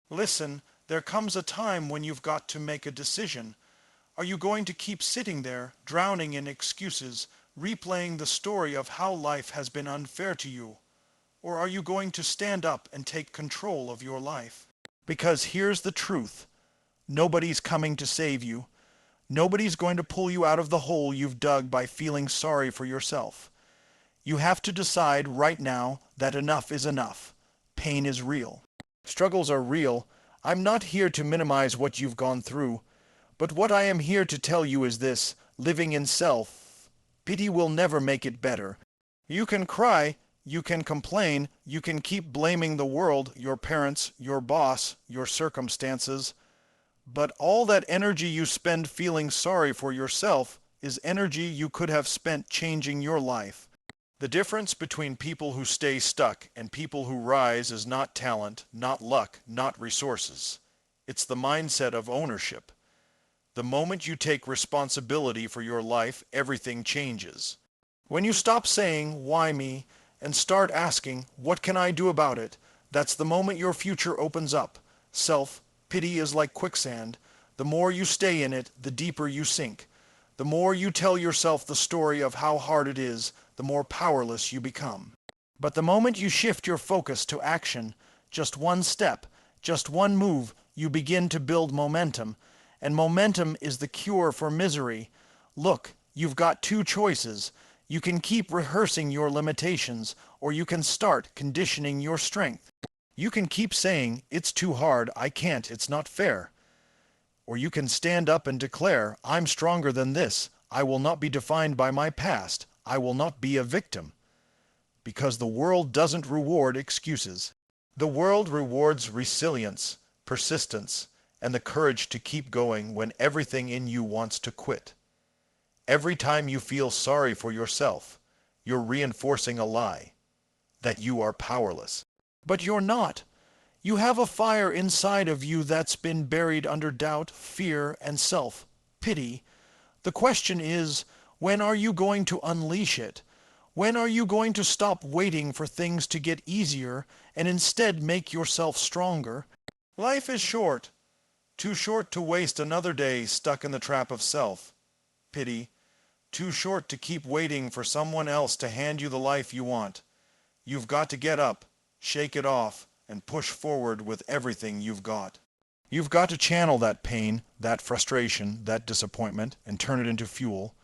Listen, there comes a time when you've got to make a decision. Are you going to keep sitting there, drowning in excuses, replaying the story of how life has been unfair to you? Or are you going to stand up and take control of your life? Because here's the truth. Nobody's coming to save you. Nobody's going to pull you out of the hole you've dug by feeling sorry for yourself. You have to decide right now that enough is enough. Pain is real. Struggles are real. I'm not here to minimize what you've gone through. But what I am here to tell you is this: living in self-pity will never make it better. You can cry, you can complain, you can keep blaming the world, your parents, your boss, your circumstances. But all that energy you spend feeling sorry for yourself is energy you could have spent changing your life. The difference between people who stay stuck and people who rise is not talent, not luck, not resources. It's the mindset of ownership. The moment you take responsibility for your life, everything changes. When you stop saying, "Why me?" and start asking, "What can I do about it?" that's the moment your future opens up. Self-pity is like quicksand. The more you stay in it, the deeper you sink. The more you tell yourself the story of how hard it is, the more powerless you become. But the moment you shift your focus to action, just one step, just one move, you begin to build momentum. And momentum is the cure for misery. Look, you've got two choices. You can keep rehearsing your limitations, or you can start conditioning your strength. You can keep saying, "It's too hard, I can't, it's not fair." Or you can stand up and declare, "I'm stronger than this. I will not be defined by my past. I will not be a victim." Because the world doesn't reward excuses. The world rewards resilience, persistence, and the courage to keep going when everything in you wants to quit. Every time you feel sorry for yourself, you're reinforcing a lie, that you are powerless. But you're not. You have a fire inside of you that's been buried under doubt, fear, and self-pity. The question is, when are you going to unleash it? When are you going to stop waiting for things to get easier and instead make yourself stronger? Life is short. Too short to waste another day stuck in the trap of self-pity. Too short to keep waiting for someone else to hand you the life you want. You've got to get up, shake it off, and push forward with everything you've got. You've got to channel that pain, that frustration, that disappointment, and turn it into fuel.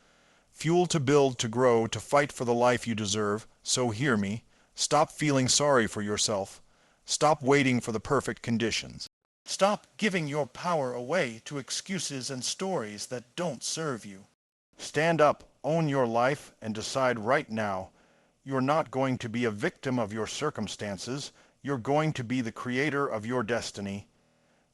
Fuel to build, to grow, to fight for the life you deserve. So hear me. Stop feeling sorry for yourself. Stop waiting for the perfect conditions. Stop giving your power away to excuses and stories that don't serve you. Stand up, own your life, and decide right now. You're not going to be a victim of your circumstances. You're going to be the creator of your destiny.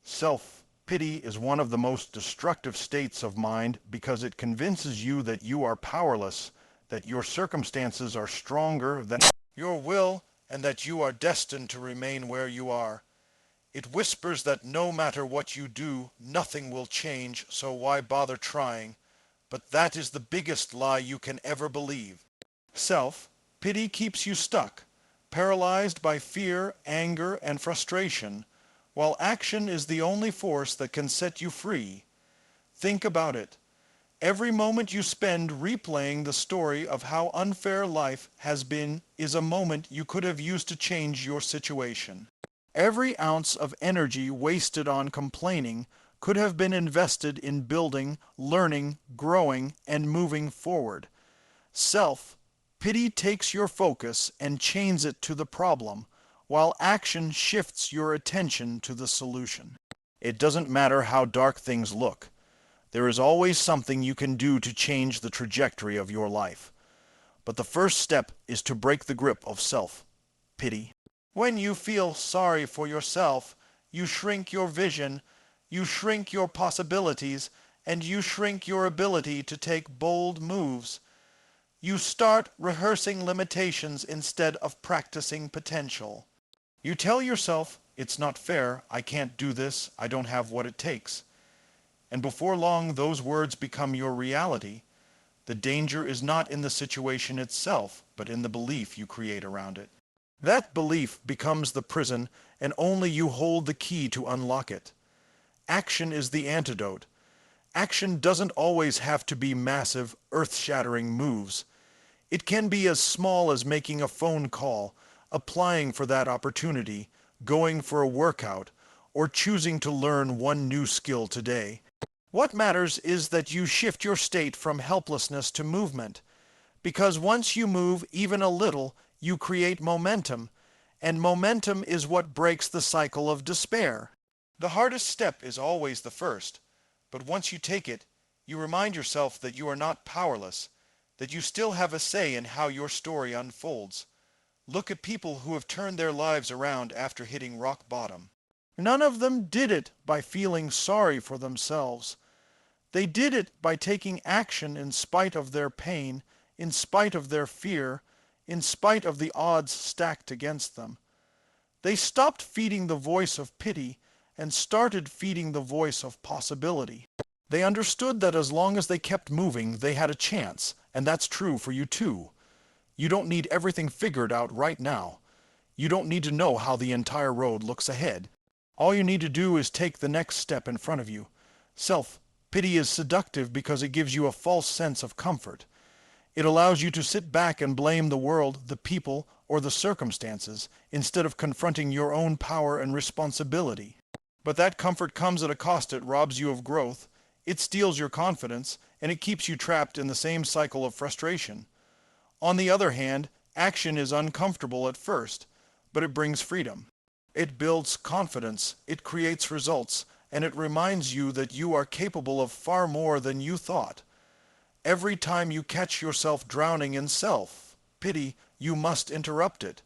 Self-pity is one of the most destructive states of mind because it convinces you that you are powerless, that your circumstances are stronger than your will, and that you are destined to remain where you are. It whispers that no matter what you do, nothing will change, so why bother trying? But that is the biggest lie you can ever believe. Self-pity keeps you stuck, paralyzed by fear, anger, and frustration, while action is the only force that can set you free. Think about it. Every moment you spend replaying the story of how unfair life has been is a moment you could have used to change your situation. Every ounce of energy wasted on complaining could have been invested in building, learning, growing, and moving forward. Self-pity takes your focus and chains it to the problem, while action shifts your attention to the solution. It doesn't matter how dark things look. There is always something you can do to change the trajectory of your life. But the first step is to break the grip of self-pity. When you feel sorry for yourself, you shrink your vision, you shrink your possibilities, and you shrink your ability to take bold moves. You start rehearsing limitations instead of practicing potential. You tell yourself, "It's not fair, I can't do this, I don't have what it takes." And before long, those words become your reality. The danger is not in the situation itself, but in the belief you create around it. That belief becomes the prison, and only you hold the key to unlock it. Action is the antidote. Action doesn't always have to be massive, earth-shattering moves. It can be as small as making a phone call, applying for that opportunity, going for a workout, or choosing to learn one new skill today. What matters is that you shift your state from helplessness to movement, because once you move even a little, you create momentum, and momentum is what breaks the cycle of despair. The hardest step is always the first, but once you take it, you remind yourself that you are not powerless, that you still have a say in how your story unfolds. Look at people who have turned their lives around after hitting rock bottom. None of them did it by feeling sorry for themselves. They did it by taking action in spite of their pain, in spite of their fear, in spite of the odds stacked against them. They stopped feeding the voice of pity and started feeding the voice of possibility. They understood that as long as they kept moving, they had a chance, and that's true for you too. You don't need everything figured out right now. You don't need to know how the entire road looks ahead. All you need to do is take the next step in front of you. Self-pity is seductive because it gives you a false sense of comfort. It allows you to sit back and blame the world, the people, or the circumstances, instead of confronting your own power and responsibility. But that comfort comes at a cost. It robs you of growth, it steals your confidence, and it keeps you trapped in the same cycle of frustration. On the other hand, action is uncomfortable at first, but it brings freedom. It builds confidence, it creates results, and it reminds you that you are capable of far more than you thought. Every time you catch yourself drowning in self-pity, you must interrupt it.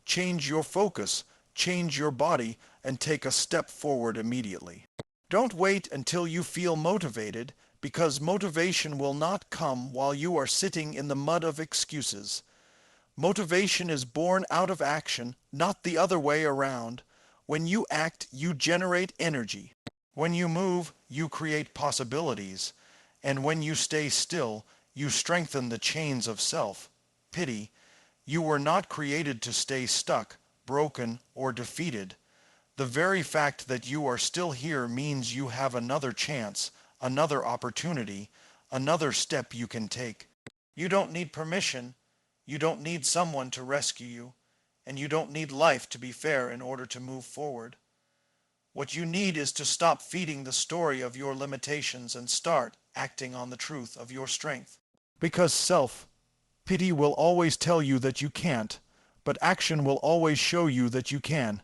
Change your focus, change your body, and take a step forward immediately. Don't wait until you feel motivated, because motivation will not come while you are sitting in the mud of excuses. Motivation is born out of action, not the other way around. When you act, you generate energy. When you move, you create possibilities. And when you stay still, you strengthen the chains of self-pity. You were not created to stay stuck, broken, or defeated. The very fact that you are still here means you have another chance, another opportunity, another step you can take. You don't need permission. You don't need someone to rescue you, and you don't need life to be fair in order to move forward. What you need is to stop feeding the story of your limitations and start acting on the truth of your strength. Because self-pity will always tell you that you can't, but action will always show you that you can.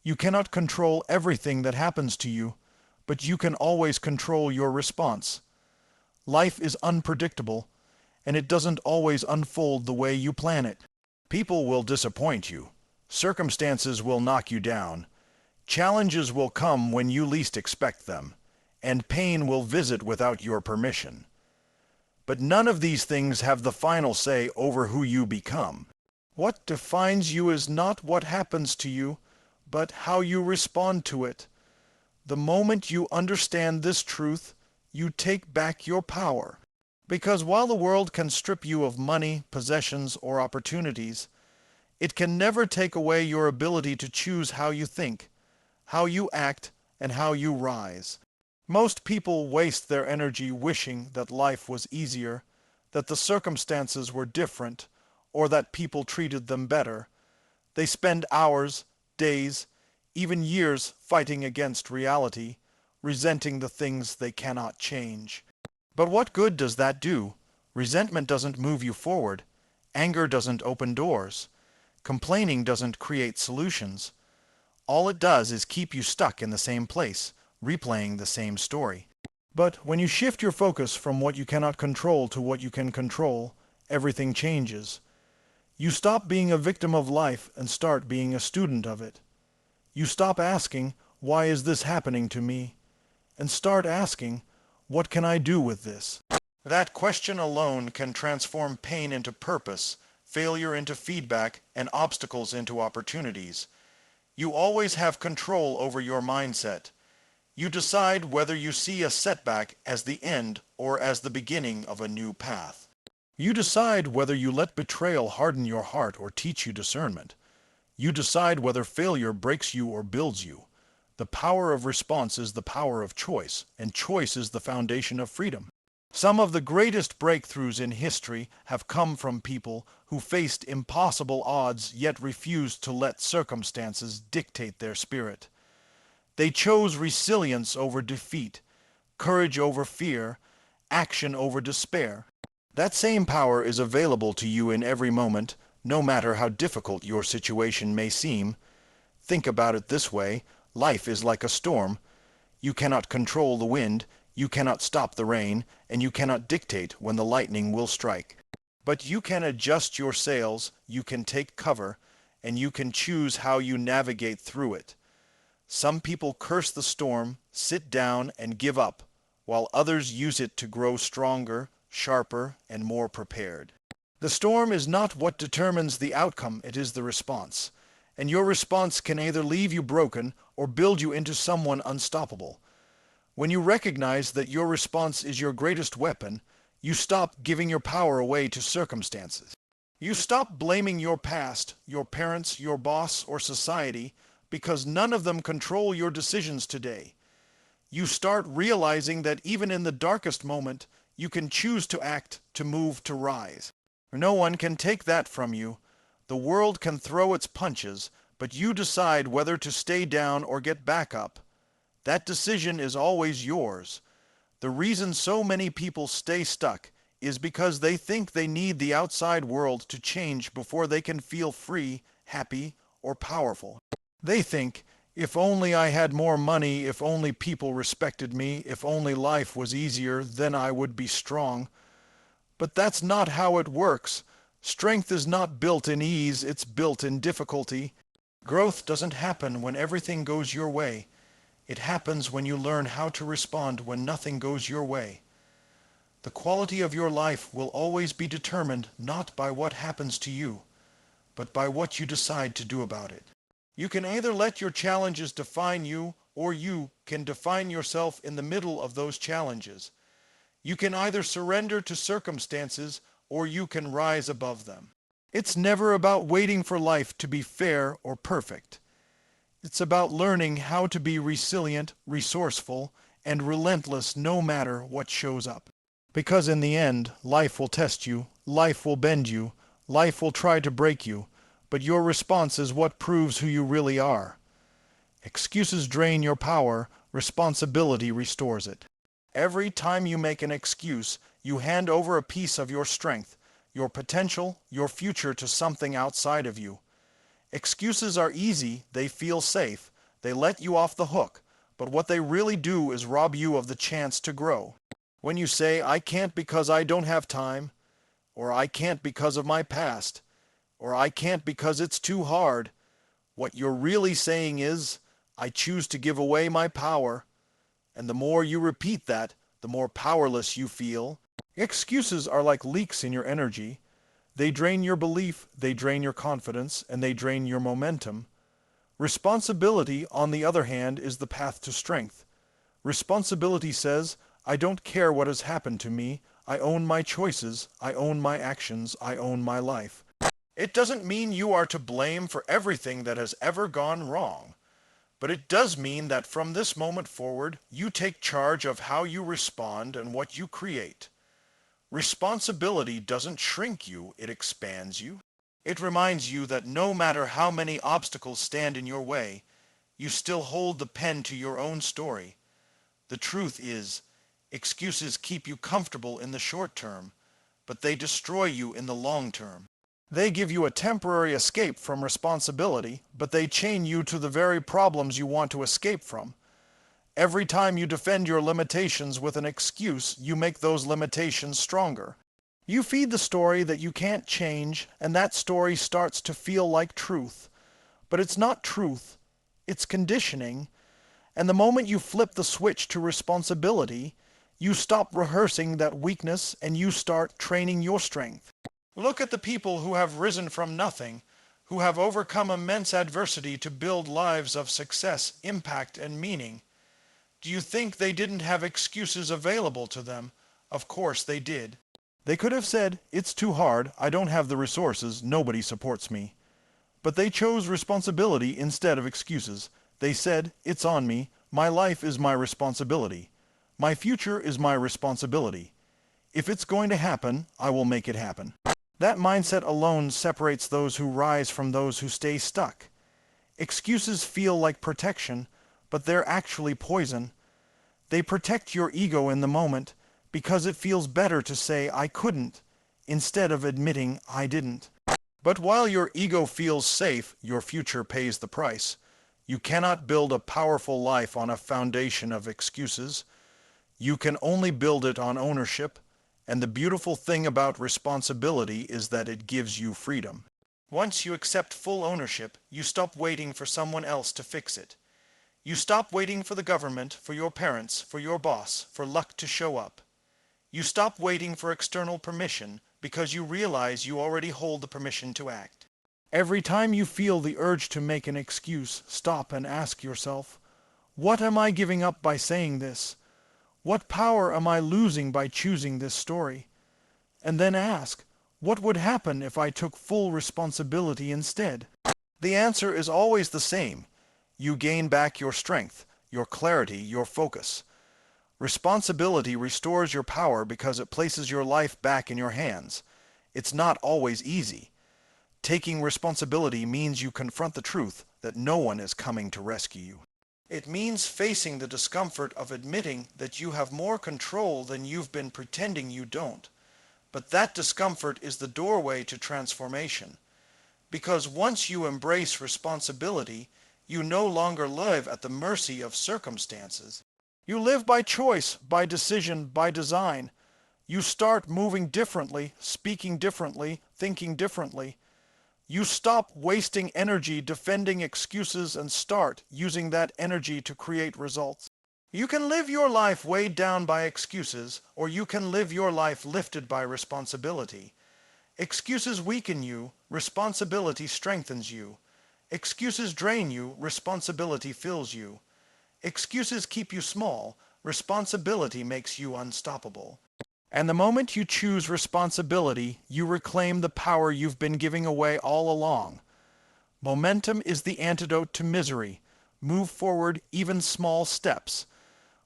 You cannot control everything that happens to you, but you can always control your response. Life is unpredictable, and it doesn't always unfold the way you plan it. People will disappoint you. Circumstances will knock you down. Challenges will come when you least expect them, and pain will visit without your permission. But none of these things have the final say over who you become. What defines you is not what happens to you, but how you respond to it. The moment you understand this truth, you take back your power. Because while the world can strip you of money, possessions, or opportunities, it can never take away your ability to choose how you think, how you act, and how you rise. Most people waste their energy wishing that life was easier, that the circumstances were different, or that people treated them better. They spend hours, days, even years fighting against reality, resenting the things they cannot change. But what good does that do? Resentment doesn't move you forward. Anger doesn't open doors. Complaining doesn't create solutions. All it does is keep you stuck in the same place, replaying the same story. But when you shift your focus from what you cannot control to what you can control, everything changes. You stop being a victim of life and start being a student of it. You stop asking, "Why is this happening to me?" and start asking, "What can I do with this?" That question alone can transform pain into purpose, failure into feedback, and obstacles into opportunities. You always have control over your mindset. You decide whether you see a setback as the end or as the beginning of a new path. You decide whether you let betrayal harden your heart or teach you discernment. You decide whether failure breaks you or builds you. The power of response is the power of choice, and choice is the foundation of freedom. Some of the greatest breakthroughs in history have come from people who faced impossible odds yet refused to let circumstances dictate their spirit. They chose resilience over defeat, courage over fear, action over despair. That same power is available to you in every moment, no matter how difficult your situation may seem. Think about it this way: life is like a storm. You cannot control the wind, you cannot stop the rain, and you cannot dictate when the lightning will strike. But you can adjust your sails, you can take cover, and you can choose how you navigate through it. Some people curse the storm, sit down, and give up, while others use it to grow stronger, sharper, and more prepared. The storm is not what determines the outcome, it is the response. And your response can either leave you broken or build you into someone unstoppable. When you recognize that your response is your greatest weapon, you stop giving your power away to circumstances. You stop blaming your past, your parents, your boss, or society, because none of them control your decisions today. You start realizing that even in the darkest moment, you can choose to act, to move, to rise. No one can take that from you. The world can throw its punches, but you decide whether to stay down or get back up. That decision is always yours. The reason so many people stay stuck is because they think they need the outside world to change before they can feel free, happy, or powerful. They think, if only I had more money, if only people respected me, if only life was easier, then I would be strong. But that's not how it works. Strength is not built in ease, it's built in difficulty. Growth doesn't happen when everything goes your way. It happens when you learn how to respond when nothing goes your way. The quality of your life will always be determined not by what happens to you, but by what you decide to do about it. You can either let your challenges define you, or you can define yourself in the middle of those challenges. You can either surrender to circumstances, or you can rise above them. It's never about waiting for life to be fair or perfect. It's about learning how to be resilient, resourceful, and relentless no matter what shows up. Because in the end, life will test you, life will bend you, life will try to break you, but your response is what proves who you really are. Excuses drain your power, responsibility restores it. Every time you make an excuse, you hand over a piece of your strength, your potential, your future to something outside of you. Excuses are easy, they feel safe, they let you off the hook, but what they really do is rob you of the chance to grow. When you say, I can't because I don't have time, or I can't because of my past, or I can't because it's too hard, what you're really saying is, I choose to give away my power. And the more you repeat that, the more powerless you feel. Excuses are like leaks in your energy. They drain your belief, they drain your confidence, and they drain your momentum. Responsibility, on the other hand, is the path to strength. Responsibility says, I don't care what has happened to me. I own my choices. I own my actions. I own my life. It doesn't mean you are to blame for everything that has ever gone wrong. But it does mean that from this moment forward, you take charge of how you respond and what you create. Responsibility doesn't shrink you, it expands you. It reminds you that no matter how many obstacles stand in your way, you still hold the pen to your own story. The truth is, excuses keep you comfortable in the short term, but they destroy you in the long term. They give you a temporary escape from responsibility, but they chain you to the very problems you want to escape from. Every time you defend your limitations with an excuse, you make those limitations stronger. You feed the story that you can't change, and that story starts to feel like truth. But it's not truth, it's conditioning. And the moment you flip the switch to responsibility, you stop rehearsing that weakness and you start training your strength. Look at the people who have risen from nothing, who have overcome immense adversity to build lives of success, impact, and meaning. Do you think they didn't have excuses available to them? Of course they did. They could have said, "It's too hard, I don't have the resources, nobody supports me." But they chose responsibility instead of excuses. They said, "It's on me, my life is my responsibility. My future is my responsibility. If it's going to happen, I will make it happen." That mindset alone separates those who rise from those who stay stuck. Excuses feel like protection, but they're actually poison. They protect your ego in the moment because it feels better to say "I couldn't" instead of admitting "I didn't." But while your ego feels safe, your future pays the price. You cannot build a powerful life on a foundation of excuses. You can only build it on ownership, and the beautiful thing about responsibility is that it gives you freedom. Once you accept full ownership, you stop waiting for someone else to fix it. You stop waiting for the government, for your parents, for your boss, for luck to show up. You stop waiting for external permission because you realize you already hold the permission to act. Every time you feel the urge to make an excuse, stop and ask yourself, what am I giving up by saying this? What power am I losing by choosing this story? And then ask, what would happen if I took full responsibility instead? The answer is always the same. You gain back your strength, your clarity, your focus. Responsibility restores your power because it places your life back in your hands. It's not always easy. Taking responsibility means you confront the truth that no one is coming to rescue you. It means facing the discomfort of admitting that you have more control than you've been pretending you don't. But that discomfort is the doorway to transformation. Because once you embrace responsibility, you no longer live at the mercy of circumstances. You live by choice, by decision, by design. You start moving differently, speaking differently, thinking differently. You stop wasting energy defending excuses and start using that energy to create results. You can live your life weighed down by excuses, or you can live your life lifted by responsibility. Excuses weaken you, responsibility strengthens you. Excuses drain you, responsibility fills you. Excuses keep you small, responsibility makes you unstoppable. And the moment you choose responsibility, you reclaim the power you've been giving away all along. Momentum is the antidote to misery. Move forward even small steps.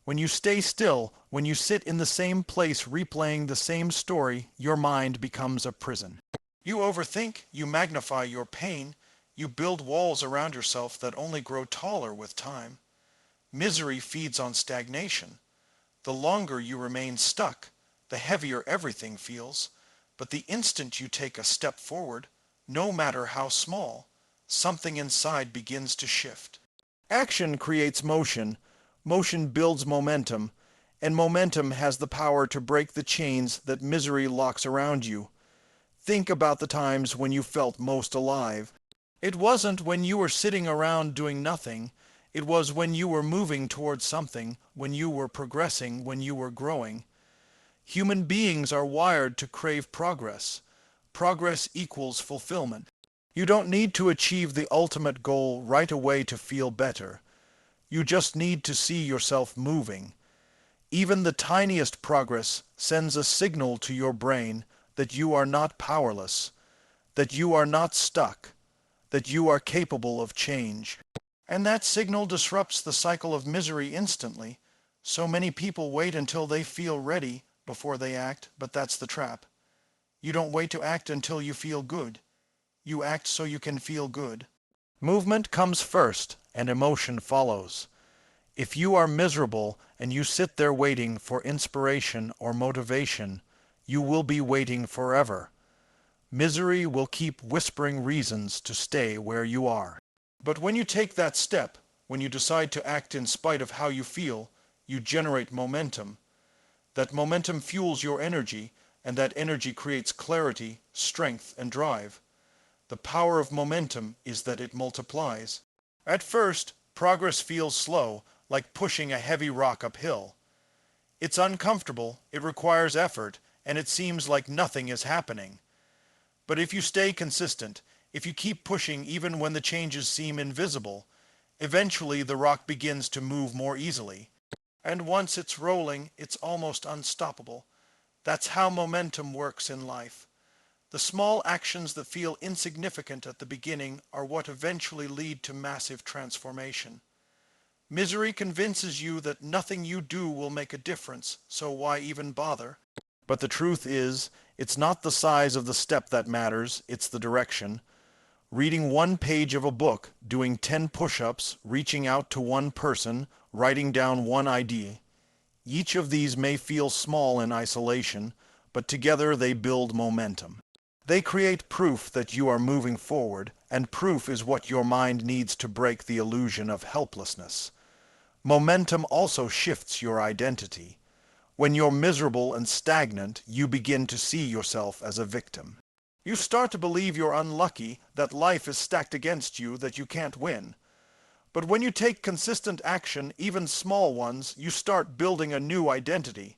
When you stay still, when you sit in the same place replaying the same story, your mind becomes a prison. You overthink, you magnify your pain, you build walls around yourself that only grow taller with time. Misery feeds on stagnation. The longer you remain stuck, the heavier everything feels. But the instant you take a step forward, no matter how small, something inside begins to shift. Action creates motion. Motion builds momentum, and momentum has the power to break the chains that misery locks around you. Think about the times when you felt most alive. It wasn't when you were sitting around doing nothing. It was when you were moving towards something, when you were progressing, when you were growing. Human beings are wired to crave progress. Progress equals fulfillment. You don't need to achieve the ultimate goal right away to feel better. You just need to see yourself moving. Even the tiniest progress sends a signal to your brain that you are not powerless, that you are not stuck, that you are capable of change. And that signal disrupts the cycle of misery instantly. So many people wait until they feel ready before they act, but that's the trap. You don't wait to act until you feel good. You act so you can feel good. Movement comes first, and emotion follows. If you are miserable and you sit there waiting for inspiration or motivation, you will be waiting forever. Misery will keep whispering reasons to stay where you are. But when you take that step, when you decide to act in spite of how you feel, you generate momentum. That momentum fuels your energy, and that energy creates clarity, strength, and drive. The power of momentum is that it multiplies. At first, progress feels slow, like pushing a heavy rock uphill. It's uncomfortable, it requires effort, and it seems like nothing is happening. But if you stay consistent, if you keep pushing even when the changes seem invisible, eventually the rock begins to move more easily. And once it's rolling, it's almost unstoppable. That's how momentum works in life. The small actions that feel insignificant at the beginning are what eventually lead to massive transformation. Misery convinces you that nothing you do will make a difference, so why even bother? But the truth is, it's not the size of the step that matters, it's the direction. Reading one page of a book, doing 10 push-ups, reaching out to one person, writing down one idea. Each of these may feel small in isolation, but together they build momentum. They create proof that you are moving forward, and proof is what your mind needs to break the illusion of helplessness. Momentum also shifts your identity. When you're miserable and stagnant, you begin to see yourself as a victim. You start to believe you're unlucky, that life is stacked against you, that you can't win. But when you take consistent action, even small ones, you start building a new identity.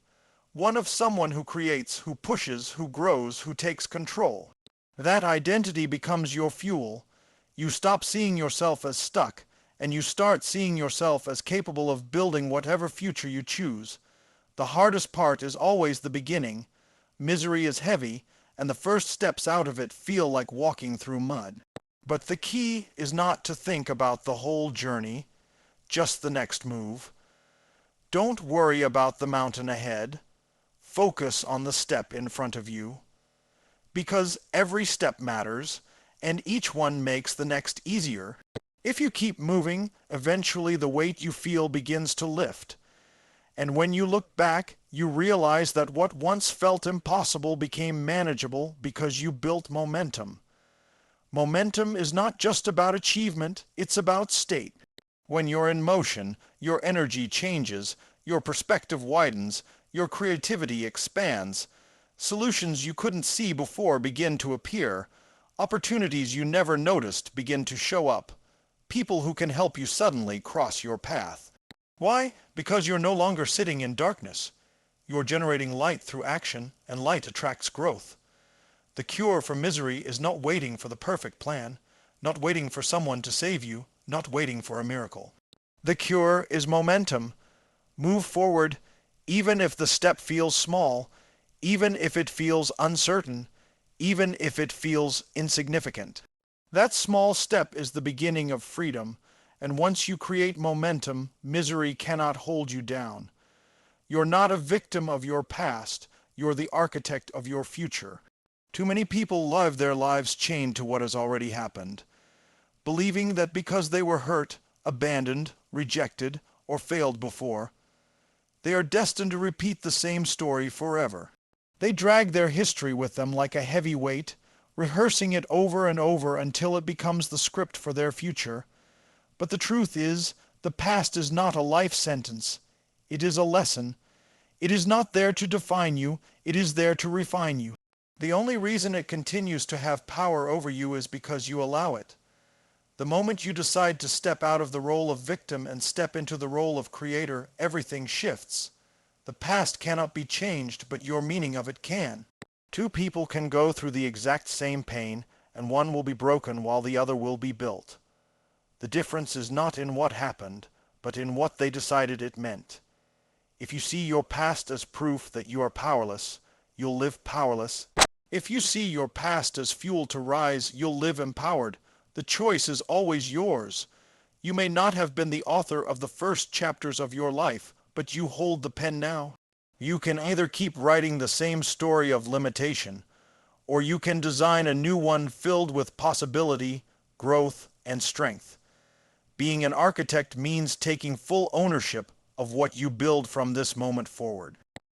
One of someone who creates, who pushes, who grows, who takes control. That identity becomes your fuel. You stop seeing yourself as stuck, and you start seeing yourself as capable of building whatever future you choose. The hardest part is always the beginning. Misery is heavy, and the first steps out of it feel like walking through mud. But the key is not to think about the whole journey, just the next move. Don't worry about the mountain ahead. Focus on the step in front of you. Because every step matters, and each one makes the next easier. If you keep moving, eventually the weight you feel begins to lift. And when you look back, you realize that what once felt impossible became manageable because you built momentum. Momentum is not just about achievement, it's about state. When you're in motion, your energy changes, your perspective widens, your creativity expands. Solutions you couldn't see before begin to appear. Opportunities you never noticed begin to show up. People who can help you suddenly cross your path. Why? Because you're no longer sitting in darkness. You're generating light through action, and light attracts growth. The cure for misery is not waiting for the perfect plan, not waiting for someone to save you, not waiting for a miracle. The cure is momentum. Move forward, even if the step feels small, even if it feels uncertain, even if it feels insignificant. That small step is the beginning of freedom, and once you create momentum, misery cannot hold you down. You're not a victim of your past, you're the architect of your future. Too many people live their lives chained to what has already happened, believing that because they were hurt, abandoned, rejected, or failed before, they are destined to repeat the same story forever. They drag their history with them like a heavy weight, rehearsing it over and over until it becomes the script for their future. But the truth is, the past is not a life sentence. It is a lesson. It is not there to define you, it is there to refine you. The only reason it continues to have power over you is because you allow it. The moment you decide to step out of the role of victim and step into the role of creator, everything shifts. The past cannot be changed, but your meaning of it can. Two people can go through the exact same pain, and one will be broken while the other will be built. The difference is not in what happened, but in what they decided it meant. If you see your past as proof that you are powerless, you'll live powerless. If you see your past as fuel to rise, you'll live empowered. The choice is always yours. You may not have been the author of the first chapters of your life, but you hold the pen now. You can either keep writing the same story of limitation, or you can design a new one filled with possibility, growth, and strength. Being an architect means taking full ownership of what you build from this moment forward.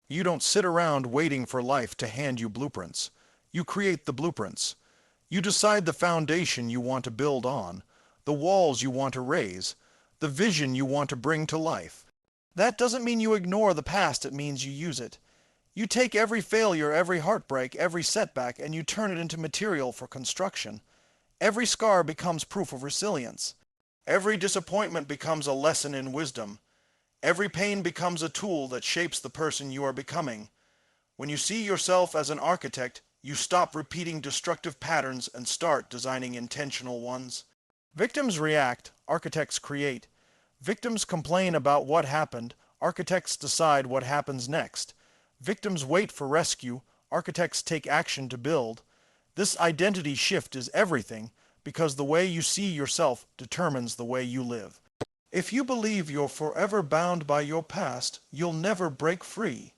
You don't sit around waiting for life to hand you blueprints. You create the blueprints. You decide the foundation you want to build on, the walls you want to raise, the vision you want to bring to life. That doesn't mean you ignore the past, it means you use it. You take every failure, every heartbreak, every setback, and you turn it into material for construction. Every scar becomes proof of resilience. Every disappointment becomes a lesson in wisdom. Every pain becomes a tool that shapes the person you are becoming. When you see yourself as an architect, you stop repeating destructive patterns and start designing intentional ones. Victims react, architects create. Victims complain about what happened, architects decide what happens next. Victims wait for rescue, architects take action to build. This identity shift is everything because the way you see yourself determines the way you live. If you believe you're forever bound by your past, you'll never break free.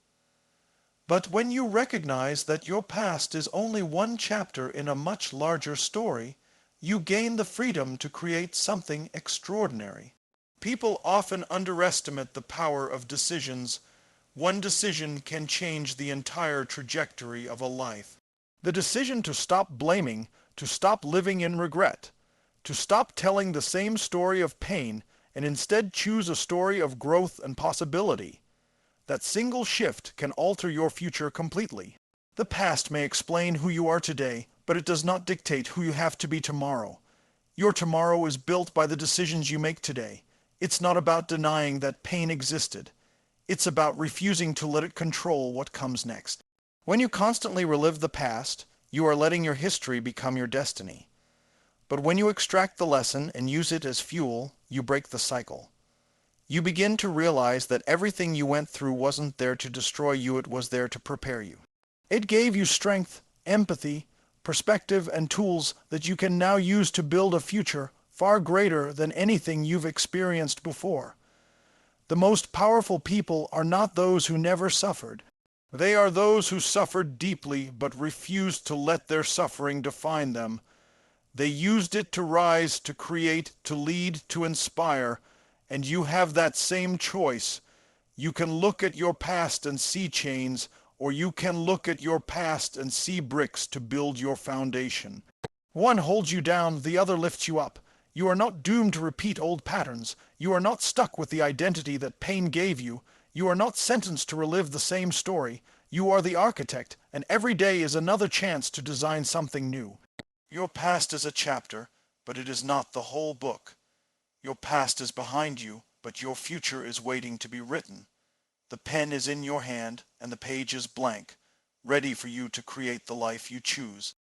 But when you recognize that your past is only one chapter in a much larger story, you gain the freedom to create something extraordinary. People often underestimate the power of decisions. One decision can change the entire trajectory of a life. The decision to stop blaming, to stop living in regret, to stop telling the same story of pain and instead choose a story of growth and possibility. That single shift can alter your future completely. The past may explain who you are today, but it does not dictate who you have to be tomorrow. Your tomorrow is built by the decisions you make today. It's not about denying that pain existed. It's about refusing to let it control what comes next. When you constantly relive the past, you are letting your history become your destiny. But when you extract the lesson and use it as fuel, you break the cycle. You begin to realize that everything you went through wasn't there to destroy you, it was there to prepare you. It gave you strength, empathy, perspective, and tools that you can now use to build a future far greater than anything you've experienced before. The most powerful people are not those who never suffered. They are those who suffered deeply but refused to let their suffering define them. They used it to rise, to create, to lead, to inspire, and you have that same choice. You can look at your past and see chains, or you can look at your past and see bricks to build your foundation. One holds you down, the other lifts you up. You are not doomed to repeat old patterns. You are not stuck with the identity that pain gave you. You are not sentenced to relive the same story. You are the architect, and every day is another chance to design something new. Your past is a chapter, but it is not the whole book. Your past is behind you, but your future is waiting to be written. The pen is in your hand, and the page is blank, ready for you to create the life you choose.